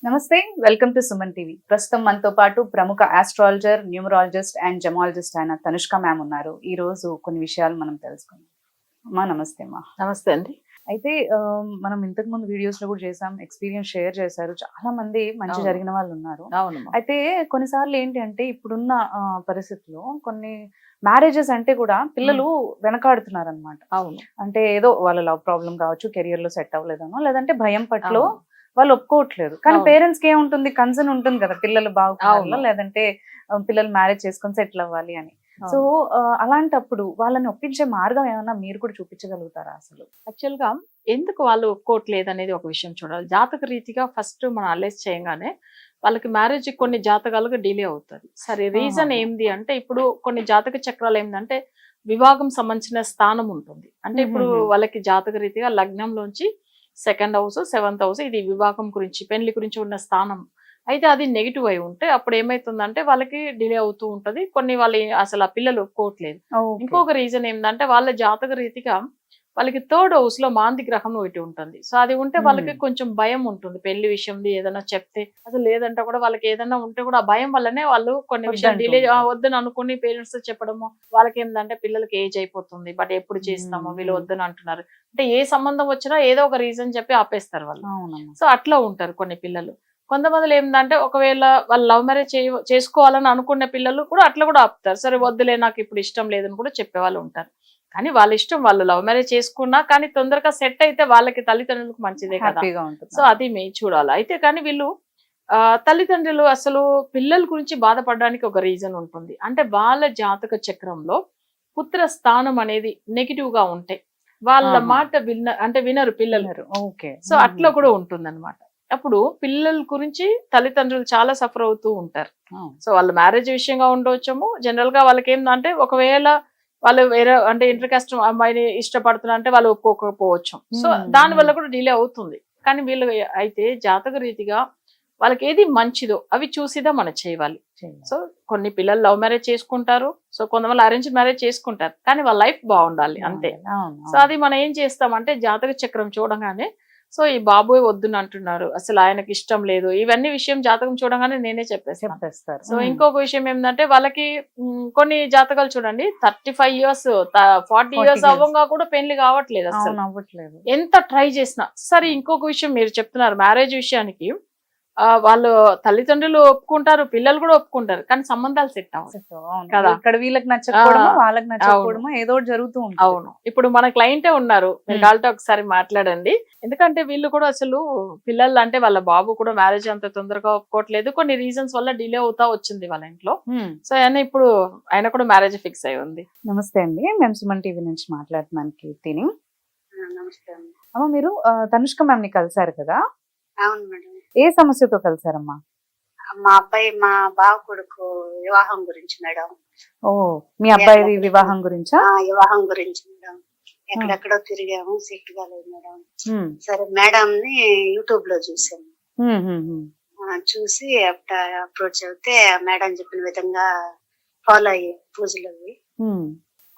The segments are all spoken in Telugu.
నమస్తే, వెల్కమ్ టు సుమన్ టీవీ. ప్రస్తుతం మనతో పాటు ప్రముఖ ఆస్ట్రాలజర్, న్యూమరాలజిస్ట్ అండ్ జమాలజిస్ట్ అయిన తనుష్క మ్యామ్ ఉన్నారు. ఈ రోజు కొన్ని విషయాలు మనం తెలుసుకుందాం. అమ్మా నమస్తే అమ్మా. నమస్తే అండి. అయితే మనం ఇంతకు ముందు వీడియోస్ లో కూడా చేసాం, ఎక్స్పీరియన్స్ షేర్ చేశారు. చాలా మంది మంచి అవును. జరిగిన వాళ్ళు ఉన్నారు. అవునమ్మా. అయితే కొన్నిసార్లు ఏంటి అంటే ఇప్పుడున్న పరిస్థితుల్లో కొన్ని మ్యారేజెస్ అంటే కూడా పిల్లలు వెనకాడుతున్నారు అనమాట. అవును. అంటే ఏదో వాళ్ళ లవ్ ప్రాబ్లం కావచ్చు, కెరియర్ లో సెట్ అవ్వలేదనో, లేదంటే భయం పట్ల అవును. వాళ్ళు ఒప్పుకోవట్లేదు. కానీ అవును. పేరెంట్స్ కి ఏముంటుంది, కన్సర్న్ ఉంటుంది కదా, పిల్లలు బాగుండాలి అవును. లేదంటే పిల్లలు మ్యారేజ్ చేసుకొని సెటిల్ అవ్వాలి అని. సో అలాంటప్పుడు వాళ్ళని ఒప్పించే మార్గం ఏమన్నా మీరు కూడా చూపించగలుగుతారా అసలు? యాక్చువల్ గా ఎందుకు వాళ్ళు ఒప్పుకోవట్లేదు అనేది ఒక విషయం చూడాలి. జాతక రీతిగా ఫస్ట్ మనం అనలైజ్ చేయగానే వాళ్ళకి మ్యారేజ్ కొన్ని జాతకాలుగా డిలే అవుతుంది. సరే, రీజన్ ఏంది అంటే ఇప్పుడు కొన్ని జాతక చక్రాలు ఏంటంటే వివాహం సంబంధించిన స్థానం ఉంటుంది. అంటే ఇప్పుడు వాళ్ళకి జాతక రీతిగా లగ్నంలోంచి సెకండ్ హౌస్, సెవెంత్ హౌస్, ఇది వివాహం గురించి, పెళ్లి గురించి ఉన్న స్థానం. అయితే అది నెగిటివ్ అయి ఉంటే అప్పుడు ఏమైతుందంటే వాళ్ళకి డిలే అవుతూ ఉంటది. కొన్ని వాళ్ళు అసలు ఆ పిల్లలు ఒప్పుకోవట్లేదు. ఇంకొక రీజన్ ఏంటంటే వాళ్ళ జాతక రీతిగా వాళ్ళకి థర్డ్ హౌస్ లో మాంది గ్రహం ఒకటి ఉంటుంది. సో అది ఉంటే వాళ్ళకి కొంచెం భయం ఉంటుంది. పెళ్లి విషయంలో ఏదైనా చెప్తే అసలు, లేదంటే కూడా వాళ్ళకి ఏదైనా ఉంటే కూడా ఆ భయం వల్లనే వాళ్ళు కొన్ని విషయాలు డిలే వద్దని అనుకుని పేరెంట్స్ చెప్పడము. వాళ్ళకి ఏంటంటే పిల్లలకి ఏజ్ అయిపోతుంది, బట్ ఎప్పుడు చేస్తామో, వీళ్ళు వద్దని అంటున్నారు అంటే ఏ సంబంధం వచ్చినా ఏదో ఒక రీజన్ చెప్పి ఆపేస్తారు వాళ్ళు. సో అట్లా ఉంటారు కొన్ని పిల్లలు. కొంతమంది ఏంటంటే ఒకవేళ వాళ్ళు లవ్ మ్యారేజ్ చేసుకోవాలని అనుకునే పిల్లలు కూడా అట్లా కూడా ఆపుతారు. సరే వద్దులే, నాకు ఇప్పుడు ఇష్టం లేదని కూడా చెప్పేవాళ్ళు ఉంటారు. కానీ వాళ్ళ ఇష్టం, వాళ్ళు లవ్ మ్యారేజ్ చేసుకున్నా కానీ తొందరగా సెట్ అయితే వాళ్ళకి తల్లిదండ్రులకు మంచిదే కదా. సో అది మేము చూడాలి. అయితే కానీ వీళ్ళు తల్లిదండ్రులు అసలు పిల్లల గురించి బాధపడడానికి ఒక రీజన్ ఉంటుంది. అంటే వాళ్ళ జాతక చక్రంలో పుత్ర స్థానం అనేది నెగిటివ్ గా ఉంటే వాళ్ళ మాట వినరు పిల్లలు. సో అట్లా కూడా ఉంటుంది అనమాట. అప్పుడు పిల్లల గురించి తల్లిదండ్రులు చాలా సఫర్ అవుతూ ఉంటారు. సో వాళ్ళ మ్యారేజ్ విషయంగా ఉండవచ్చేమో. జనరల్ గా వాళ్ళకి ఏంటంటే ఒకవేళ వాళ్ళు వేరే అంటే ఇంటర్ కాస్ట్ అమ్మాయిని ఇష్టపడుతున్నా అంటే వాళ్ళు ఒప్పుకోకపోవచ్చు. సో దాని వల్ల కూడా డిలే అవుతుంది. కానీ వీళ్ళు అయితే జాతక రీతిగా వాళ్ళకి ఏది మంచిదో అవి చూసిదా మనం చేయాలి. సో కొన్ని పిల్లలు లవ్ మ్యారేజ్ చేసుకుంటారు, సో కొంతమంది అరేంజ్ మ్యారేజ్ చేసుకుంటారు, కానీ వాళ్ళ లైఫ్ బాగుండాలి అంతే. సో అది మనం ఏం చేస్తామంటే జాతక చక్రం చూడగానే, సో ఈ బాబోయ్ వద్దుని అంటున్నారు, అసలు ఆయనకి ఇష్టం లేదు, ఇవన్నీ విషయం జాతకం చూడగానే నేనే చెప్పేస్తారు. సో ఇంకొక విషయం ఏంటంటే వాళ్ళకి కొన్ని జాతకాలు చూడండి 35 years 40 years అవ్వంగా కూడా పెళ్లి కావట్లేదు అసలు, ఎంత ట్రై చేసినా. సరే ఇంకొక విషయం మీరు చెప్తున్నారు మ్యారేజ్ విషయానికి, వాళ్ళు తల్లిదండ్రులు ఒప్పుకుంటారు, పిల్లలు కూడా ఒప్పుకుంటారు, కానీ సంబంధాలు సెట్ అవ్వవు కదా. ఇక్కడ వీళ్ళకి నచ్చకపోవడమో వాళ్ళకి నచ్చకపోవడమో ఏదో జరుగుతూ ఉంటుంది. అవును. ఇప్పుడు మన క్లయింటే ఉన్నారు, మీరు కావాలంటే ఒకసారి మాట్లాడండి. ఎందుకంటే వీళ్ళు కూడా అసలు పిల్లలు అంటే వాళ్ళ బాబు కూడా మ్యారేజ్ అంత తొందరగా ఒప్పుకోవట్లేదు, కొన్ని రీజన్స్ వల్ల డిలే అవుతా వచ్చింది వాళ్ళ ఇంట్లో. సో ఆయన ఇప్పుడు ఆయన కూడా మ్యారేజ్ ఫిక్స్ అయి ఉంది. నమస్తే అండి, మేము సుమన్ టీవీ నుంచి మాట్లాడుతున్నాను, కీర్తిని. నమస్తే అమ్మ, మీరు తనుష్క మ్యామ్ ని కలిసారు కదా? అవును మేడం. ఏ సమస్యతో కలిసారమ్మా? మా అబ్బాయి, మా బావ కొడుకు వివాహం గురించి మేడం. ఓ, మీ అబ్బాయి వివాహం గురించా? వివాహం గురించి మేడం. ఎక్కడెక్కడో తిరిగాము, సెట్ కాలేదు మేడం. సరే మేడం ని యూట్యూబ్ లో చూసాము. చూసి అప్రోచ్ అవుతే మేడం చెప్పిన విధంగా ఫాలో అయ్యి పూజలు అవి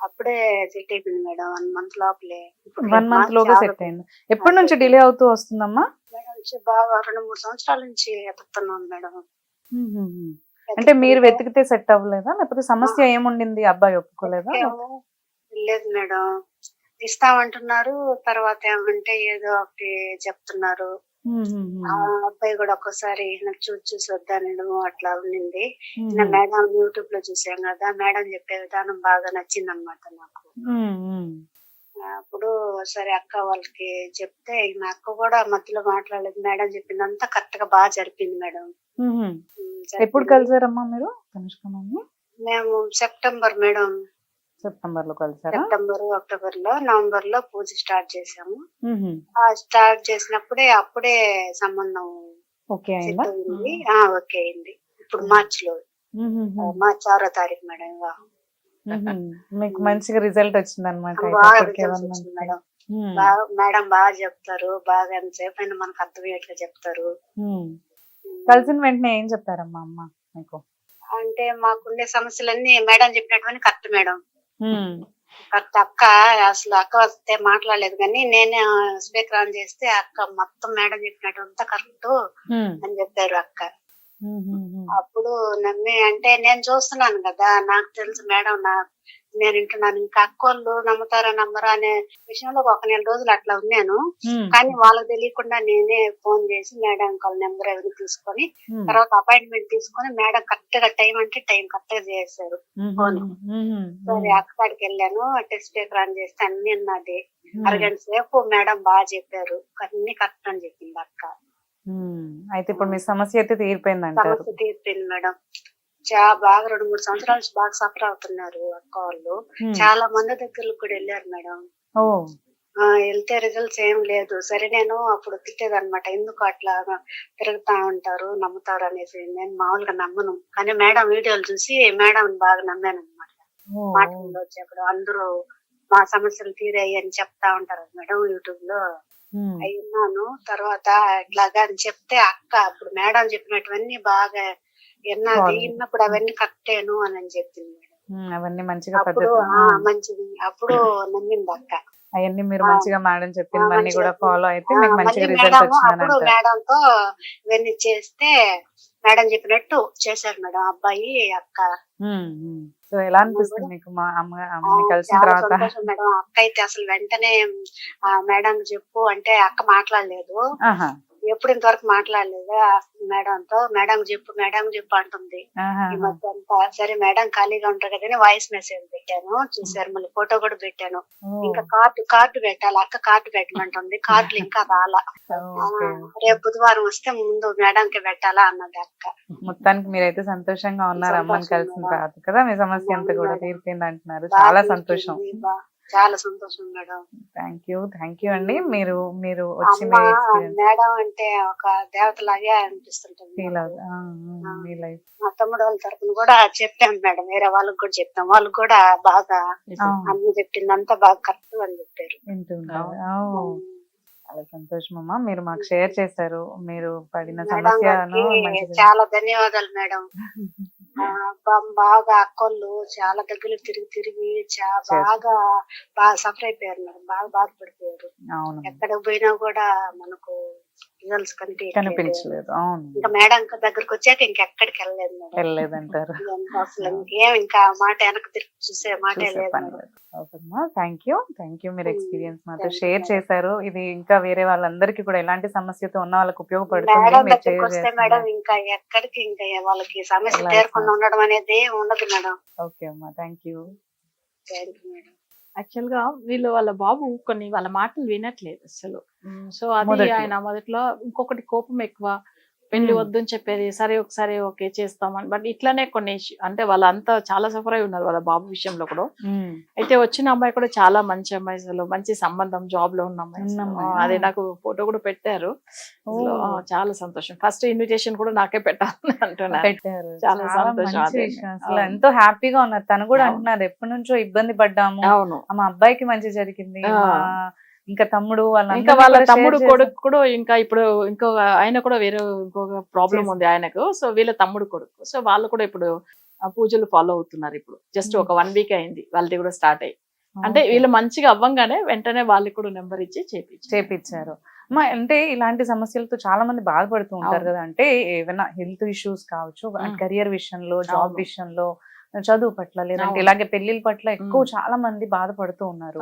అప్పుడే సెట్ అయిపోయింది మేడం. 1 month లోపలే. 1 month లోగా సెట్ అయింది. ఎప్పటి నుంచి డిలే అవుతూ వస్తుందమ్మా? మేడం బాగా 2-3 సంవత్సరాల నుంచి ఎత్తుతున్నాను మేడం. అంటే మీరు వెతికితే సెట్ అవ్వలేదా, లేకపోతే సమస్య ఏముండింది, అబ్బాయి ఒప్పుకోలేదా? లేదు మేడం, ఇస్తామంటున్నారు, తర్వాత ఏమంటే ఏదో ఒకటి చెప్తున్నారు. అబ్బాయి కూడా ఒక్కోసారి నాకు చూసి వద్దానడం అట్లా ఉండింది. మేడం యూట్యూబ్ లో చూసాం కదా, మేడం చెప్పే విధానం బాగా నచ్చింది అనమాట నాకు. అప్పుడు సరే అక్క వాళ్ళకి చెప్తే, మా అక్క కూడా మధ్యలో మాట్లాడలేదు, మేడం చెప్పిందంతా కరెక్ట్ గా బాగా జరిపింది మేడం. ఎప్పుడు కలిసారమ్మా మీరు తనుష్క మ్యామ్? మేము సెప్టెంబర్ మేడం. సెప్టెంబర్ లో కలిసారా? సెప్టెంబర్, అక్టోబర్ లో, నవంబర్ లో పూజ స్టార్ట్ చేసాము. స్టార్ట్ చేసినప్పుడే అప్పుడే సంబంధం ఓకే అయింది. ఇప్పుడు మార్చ్ లో, మార్చ్ 6వ తారీఖు మేడం వివాహం. మీకు మంచిగా రిజల్ట్ వచ్చింది అనమాట. మేడం మేడం బాగా చెప్తారు, బాగా ఎంతసేపు అయినా మనకు అర్థమయ్యేట్లా చెప్తారు. కలిసిన వెంటనే ఏం చెప్తారమ్మా అమ్మ మీకు? అంటే మాకుండే సమస్యలన్నీ మేడం చెప్పినటువంటి కరెక్ట్ మేడం. అక్క అసలు అక్క వస్తే మాట్లాడలేదు, కానీ నేనే స్పీకర్ ఆన్ చేస్తే అక్క మొత్తం మేడం చెప్పినట్టు కరెక్ట్ అని చెప్పారు అక్క. అప్పుడు నమ్మి, అంటే నేను చూస్తున్నాను కదా, నాకు తెలుసు మేడం, నేను వింటున్నాను. ఇంకా అక్కోళ్ళు నమ్ముతారా నమ్మరా అనే విషయంలో ఒక 1 నెల రోజులు అట్లా ఉన్నాను. కానీ వాళ్ళకి తెలియకుండా నేనే ఫోన్ చేసి మేడం వాళ్ళ నెంబర్ ఎవరు తీసుకొని తర్వాత అపాయింట్మెంట్ తీసుకొని మేడం కరెక్ట్ గా టైం అంటే టైం కరెక్ట్ గా చేశారు ఫోన్. సరే అక్క కాడికి వెళ్ళాను, టెస్ట్ స్పీకర్ ఆన్ చేస్తే అన్ని ఉన్నది. అరగంట సేపు మేడం బాగా చెప్పారు, అన్ని కరెక్ట్ అని చెప్పింది అక్క. అయితే ఇప్పుడు మీ సమస్య అయితే తీరిపోయింది అంటారు? సమస్య తీరిపోయింది మేడం. చాలా బాగా 2-3 సంవత్సరాల నుంచి బాగా సఫర్ అవుతున్నారు అక్క వాళ్ళు. చాలా మంది దగ్గరకు కూడా వెళ్ళారు మేడం. వెళ్తే రిజల్ట్స్ ఏం లేదు. సరే నేను అప్పుడు తిట్టేదన్నమాట, ఎందుకు అట్లా తిరుగుతా ఉంటారు నమ్ముతారు అనేసి. నేను మామూలుగా నమ్మను, కానీ మేడం వీడియోలు చూసి మేడం బాగా నమ్మాను అనమాట. మాటలు వచ్చేప్పుడు అందరూ మా సమస్యలు తీరాయి అని చెప్తా ఉంటారు మేడం యూట్యూబ్ లో. అయి ఉన్నాను. తర్వాత ఇట్లాగా అని చెప్తే అక్క అప్పుడు మేడం చెప్పినటువన్నీ బాగా విన్నప్పుడు అవన్నీ కరెక్టేను అని చెప్పింది మేడం. అవన్నీ మంచిగా అప్పుడు మంచిది, అప్పుడు నమ్మింది అక్క. అవన్నీ మీరు మంచిగా మేడం చెప్పినవన్నీ కూడా ఫాలో అయితే మీకు మంచిగా మేడం రిజల్ట్ వచ్చిందని అప్పుడు అంటారు? మేడంతో ఇవన్నీ చేస్తే మేడం చెప్పినట్టు చేశారు మేడం అబ్బాయి అక్క. సో ఎలా అనిపిస్తుంది మీకు మా అమ్మని కలిసిన చాలా తర్వాత? సంతోషం మేడం. అక్క అయితే అసలు వెంటనే మేడం చెప్పు అంటే అక్క మాట్లాడలేదు, ఎప్పుడు ఇంతవరకు మాట్లాడలేదు మేడంతో. మేడం చెప్పు అంటుంది ఈ మధ్య అంతా. సరే మేడం ఖాళీగా ఉంటారు కదా వాయిస్ మెసేజ్ పెట్టాను, చూసారు. మళ్ళీ ఫోటో కూడా పెట్టాను. ఇంకా కార్డు పెట్టాలి, అక్క కార్డు పెట్టమంటుంది. కార్డులు ఇంకా రాలా. రేపు బుధవారం వస్తే ముందు మేడంకి పెట్టాలా అన్నది అక్క. మొత్తానికి మీరైతే సంతోషంగా ఉన్నారు అమ్మని కలిసిన తర్వాత కదా? మీ సమస్య అంతా కూడా తీరిపోయింది అంటున్నారు, చాలా సంతోషం. చాలా సంతోషం మేడం. థ్యాంక్ యూ అండి. మీరు వచ్చి మేడం అంటే ఒక దేవత లాగే అనిపిస్తుంటుంది. ఫీల్ అవుతుంది. మా తమ్ముడు వాళ్ళ తరపున కూడా చెప్పాను మేడం, వేరే వాళ్ళకి కూడా చెప్పాం, వాళ్ళు కూడా బాగా అన్ని చెప్పిందంతా బాగా కరెక్ట్ అని చెప్పారు. చాలా సంతోషం అమ్మా, మీరు మాకు షేర్ చేశారు మీరు పడిన సమస్యను. చాలా ధన్యవాదాలు మేడం. బాగా అక్కోళ్ళు చాలా దగ్గర తిరిగి బాగా సఫర్ అయిపోయారు మేడం, బాగా బాధపడిపోయారు. ఎక్కడికి పోయినా కూడా మనకు రిజల్ట్స్ కనిపించలేదు. అవును, ఇంకా మేడం దగ్గరకు వచ్చాక ఇంకెక్కడికి వెళ్ళలేదంటారు. అసలు ఇంకేం ఇంకా మాట వెనక్కి తిరిగి చూసే మాట లేదు. థ్యాంక్ యూ మీరు ఎక్స్పీరియన్స్ మాతో షేర్ చేశారు. ఇది ఇంకా వేరే వాళ్ళందరికీ కూడా ఎలాంటి సమస్యతో ఉన్న వాళ్ళకి ఉపయోగపడుతుంది. మేడం ఇంకా ఎక్కడికి ఇంకా వాళ్ళకి సమస్య తీరకుండా ఉండడం అనేది ఉండదు మేడం. ఓకే అమ్మా, థ్యాంక్ యూ మేడం. యాక్చువల్ గా వీళ్ళు వాళ్ళ బాబు కొన్ని వాళ్ళ మాటలు వినట్లేదు అసలు. సో అది ఆయన మొదట్లో ఇంకొకటి కోపం ఎక్కువ, పెళ్లి వద్దు అని చెప్పేది. సరే ఒకసారి ఓకే చేస్తామని, బట్ ఇట్లానే కొన్ని అంటే వాళ్ళంతా చాలా సఫర్ అయి ఉన్నారు వాళ్ళ బాబు విషయంలో కూడా. అయితే వచ్చిన అమ్మాయి కూడా చాలా మంచి అమ్మాయి, అసలు మంచి సంబంధం, జాబ్ లో ఉన్న అమ్మాయి. అదే నాకు ఫోటో కూడా పెట్టారు. చాలా సంతోషం. ఫస్ట్ ఇన్విటేషన్ కూడా నాకే పెట్టాలని అంటున్నారు. చాలా సంతోషం, అసలు ఎంతో హ్యాపీగా ఉన్నారు. తను కూడా అంటున్నారు ఎప్పటి నుంచో ఇబ్బంది పడ్డాము, మా అబ్బాయికి మంచి జరిగింది. ఇంకా వాళ్ళ తమ్ముడు కొడుకు కూడా ఇంకా ఇప్పుడు ఇంకో ఆయన కూడా వేరే ఇంకొక ప్రాబ్లం ఉంది ఆయనకు. సో వీళ్ళ తమ్ముడు కొడుకు, సో వాళ్ళు కూడా ఇప్పుడు పూజలు ఫాలో అవుతున్నారు. ఇప్పుడు జస్ట్ ఒక 1 వీక్ అయింది వాళ్ళది కూడా స్టార్ట్ అయ్యి. అంటే వీళ్ళు మంచిగా అవ్వంగానే వెంటనే వాళ్ళకి కూడా నెంబర్ ఇచ్చి చేపించారు. అంటే ఇలాంటి సమస్యలతో చాలా మంది బాధపడుతూ ఉంటారు కదా. అంటే ఏమైనా హెల్త్ ఇష్యూస్ కావచ్చు, కెరియర్ విషయంలో, జాబ్ విషయంలో, చదువు పట్ల, లేదంటే ఇలాగే పెళ్లిళ్ళ పట్ల ఎక్కువ చాలా మంది బాధపడుతూ ఉన్నారు.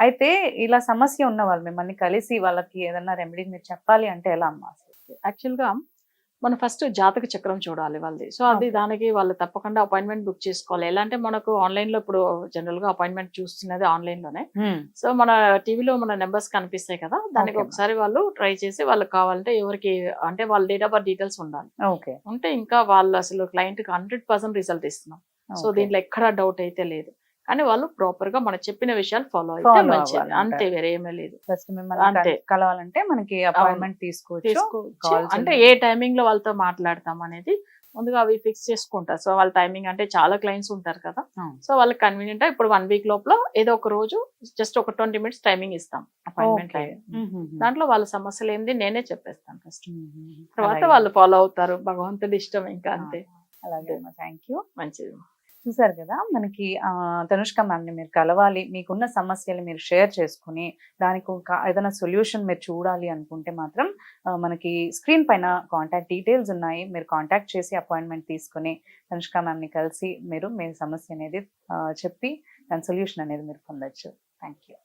అయితే ఇలా సమస్య ఉన్న వాళ్ళు మిమ్మల్ని కలిసి వాళ్ళకి ఏదన్నా రెమెడీ మీరు చెప్పాలి అంటే ఎలా అమ్మా? యాక్చువల్ గా మనం ఫస్ట్ జాతక చక్రం చూడాలి వాళ్ళది. సో అది దానికి వాళ్ళు తప్పకుండా అపాయింట్మెంట్ బుక్ చేసుకోవాలి. ఎలా అంటే మనకు ఆన్లైన్ లో ఇప్పుడు జనరల్ గా అపాయింట్మెంట్ చూస్తున్నది ఆన్లైన్ లోనే. సో మన టీవీలో మన నెంబర్స్ కనిపిస్తాయి కదా, దానికి ఒకసారి వాళ్ళు ట్రై చేసి వాళ్ళకి కావాలంటే ఎవరికి అంటే వాళ్ళ డేట్ ఆఫ్ బర్త్ డీటెయిల్స్ ఉండాలి. ఉంటే ఇంకా వాళ్ళు అసలు క్లయింట్ కి 100% రిజల్ట్ ఇస్తున్నాం. సో దీంట్లో ఎక్కడా డౌట్ అయితే లేదు, కానీ వాళ్ళు ప్రాపర్ గా మనం చెప్పిన విషయాలు ఫాలో అయితే మంచిది, అంతే, వేరే ఏమీ లేదు. అంతే, కలవాలంటే మనకి అపాయింట్మెంట్ తీసుకోవచ్చు. అంటే ఏ టైమింగ్ లో వాళ్ళతో మాట్లాడతాం అనేది ముందుగా అవి ఫిక్స్ చేసుకుంటారు. సో వాళ్ళ టైమింగ్ అంటే చాలా క్లయింట్స్ ఉంటారు కదా, సో వాళ్ళకి కన్వీనియంట్ ఇప్పుడు 1 వీక్ లోపల ఏదో ఒక రోజు జస్ట్ ఒక 20 minutes టైమింగ్ ఇస్తాం అపాయింట్మెంట్ టైం. దాంట్లో వాళ్ళ సమస్యలు ఏంది నేనే చెప్పేస్తాను ఫస్ట్, తర్వాత వాళ్ళు ఫాలో అవుతారు. భగవంతుడి ఇష్టం ఇంకా, అంతే. అలాగే, థ్యాంక్ యూ. మంచిది. చూసారు కదా మనకి తనుష్క మ్యామ్ని మీరు కలవాలి, మీకున్న సమస్యలు మీరు షేర్ చేసుకుని దానికి ఏదైనా సొల్యూషన్ మీరు చూడాలి అనుకుంటే మాత్రం మనకి స్క్రీన్ పైన కాంటాక్ట్ డీటెయిల్స్ ఉన్నాయి, మీరు కాంటాక్ట్ చేసి అపాయింట్మెంట్ తీసుకుని తనుష్క మ్యామ్ని కలిసి మీరు మీ సమస్య అనేది చెప్పి దాని సొల్యూషన్ అనేది మీరు పొందొచ్చు. Thank you.